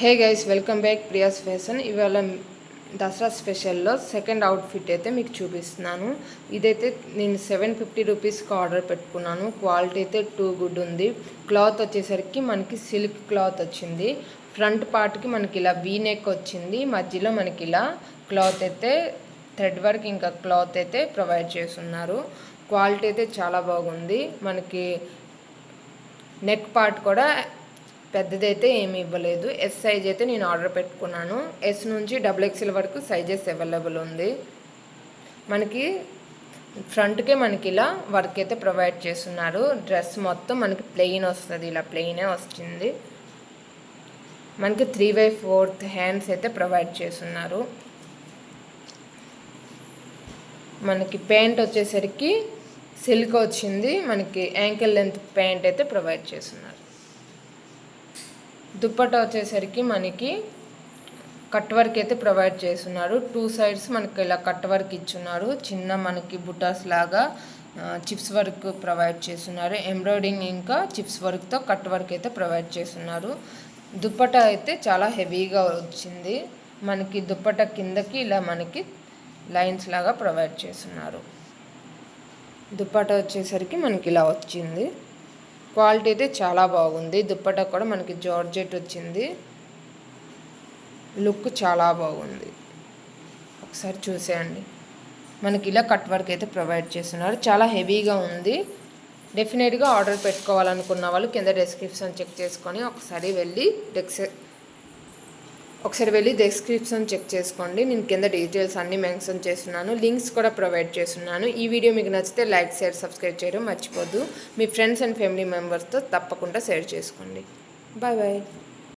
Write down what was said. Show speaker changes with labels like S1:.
S1: Hey guys, welcome back Priya's fashion. ఇవాళ Dasara స్పెషల్లో second outfit అయితే మీకు చూపిస్తున్నాను. ఇదైతే నేను 750 రూపీస్కి ఆర్డర్ పెట్టుకున్నాను. క్వాలిటీ అయితే టూ గుడ్ ఉంది. క్లాత్ వచ్చేసరికి మనకి సిల్క్ క్లాత్ వచ్చింది. ఫ్రంట్ పార్ట్కి మనకి ఇలా వీ నెక్ వచ్చింది. మధ్యలో మనకి ఇలా క్లాత్ అయితే థ్రెడ్ వర్క్ ఇంకా క్లాత్ అయితే ప్రొవైడ్ చేస్తున్నారు. క్వాలిటీ అయితే చాలా బాగుంది. మనకి నెక్ పార్ట్ కూడా పెద్దదైతే ఏమి ఇవ్వలేదు. ఎస్ సైజ్ అయితే నేను ఆర్డర్ పెట్టుకున్నాను. ఎస్ నుంచి XXL వరకు సైజెస్ అవైలబుల్ ఉంది. మనకి ఫ్రంట్కే మనకి ఇలా వర్క్ అయితే ప్రొవైడ్ చేస్తున్నారు. డ్రెస్ మొత్తం మనకి ప్లెయిన్ వస్తుంది, ఇలా ప్లెయినే వస్తుంది. మనకి 3/4 హ్యాండ్స్ అయితే ప్రొవైడ్ చేస్తున్నారు. మనకి ప్యాంట్ వచ్చేసరికి సిల్క్ వచ్చింది. మనకి యాంకిల్ లెంత్ ప్యాంట్ అయితే ప్రొవైడ్ చేస్తున్నారు. దుప్పట్టా వచ్చేసరికి మనకి కట్ వర్క్ అయితే ప్రొవైడ్ చేస్తున్నారు. 2 సైడ్స్ మనకి ఇలా కట్ వర్క్ ఇచ్చున్నారు. చిన్న మనకి బుటాస్ లాగా చిప్స్ వర్క్ ప్రొవైడ్ చేస్తున్నారు. ఎంబ్రాయిడింగ్ ఇంకా చిప్స్ వర్క్తో కట్ వర్క్ అయితే ప్రొవైడ్ చేస్తున్నారు. దుప్పట్టా అయితే చాలా హెవీగా వచ్చింది. మనకి దుప్పట్టా కిందకి ఇలా మనకి లైన్స్ లాగా ప్రొవైడ్ చేస్తున్నారు. దుప్పట్టా వచ్చేసరికి మనకి ఇలా వచ్చింది. క్వాలిటీ అయితే చాలా బాగుంది. దుప్పట్టా కూడా మనకి జార్జెట్ వచ్చింది. లుక్ చాలా బాగుంది. ఒకసారి చూసేయండి. మనకి ఇలా కట్ వర్క్ అయితే ప్రొవైడ్ చేస్తున్నారు. చాలా హెవీగా ఉంది. డెఫినెట్గా ఆర్డర్ పెట్టుకోవాలనుకున్న వాళ్ళు కింద డిస్క్రిప్షన్ చెక్ చేసుకొని ఒకసారి వెళ్ళి డిస్క్రిప్షన్ చెక్ చేసుకోండి. నేను కింద డీటెయిల్స్ అన్నీ మెన్షన్ చేస్తున్నాను. లింక్స్ కూడా ప్రొవైడ్ చేస్తున్నాను. ఈ వీడియో మీకు నచ్చితే లైక్, షేర్, సబ్స్క్రైబ్ చేయడం మర్చిపోద్దు. మీ ఫ్రెండ్స్ అండ్ ఫ్యామిలీ మెంబర్స్తో తప్పకుండా షేర్ చేసుకోండి. Bye bye.